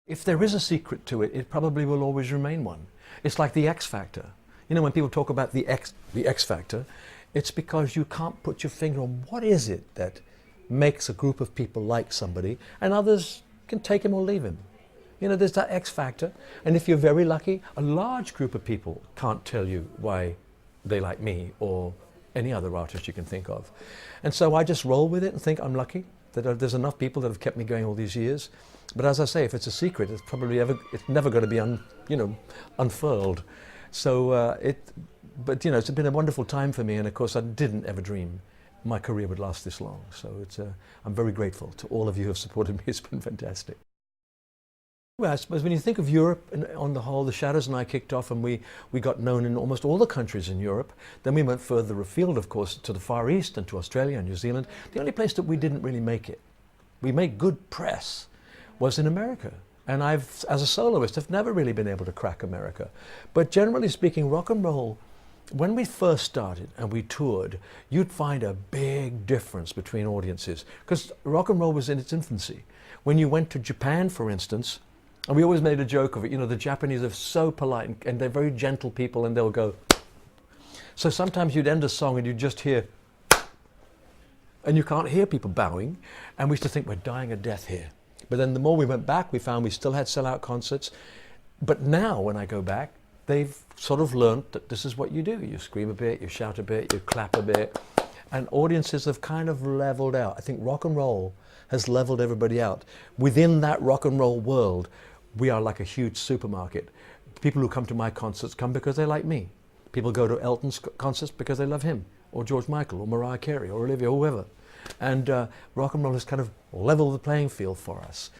If there is a secret to it, it probably will always remain one. It's like the X Factor. You know, when people talk about the X Factor, it's because you can't put your finger on what is it that makes a group of people like somebody, and others can take him or leave him. You know, there's that X Factor, and if you're very lucky, a large group of people can't tell you why they like me or any other artist you can think of. And so I just roll with it and think I'm lucky that there's enough people that have kept me going all these years. But as I say, if it's a secret, it's never going to be unfurled. So but you know, it's been a wonderful time for me, and of course I didn't ever dream my career would last this long. So I'm very grateful to all of you who have supported me. It's been fantastic. Well, I suppose when you think of Europe on the whole, the Shadows and I kicked off, and we got known in almost all the countries in Europe. Then we went further afield, of course, to the Far East and to Australia and New Zealand. The only place that we didn't really make it, we made good press, was in America. And I've, as a soloist, have never really been able to crack America. But generally speaking, rock and roll, when we first started and we toured, you'd find a big difference between audiences, because rock and roll was in its infancy. When you went to Japan, for instance, and we always made a joke of it, you know, the Japanese are so polite and they're very gentle people, and they'll go. So sometimes you'd end a song and you'd just hear, and you can't hear people bowing, and we used to think we're dying a death here. But then the more we went back, we found we still had sellout concerts. But now when I go back, they've sort of learned that this is what you do. You scream a bit, you shout a bit, you clap a bit. And audiences have kind of leveled out. I think rock and roll has leveled everybody out. Within that rock and roll world, we are like a huge supermarket. People who come to my concerts come because they like me. People go to Elton's concerts because they love him, or George Michael, or Mariah Carey, or Olivia, or whoever. And rock and roll has kind of leveled the playing field for us.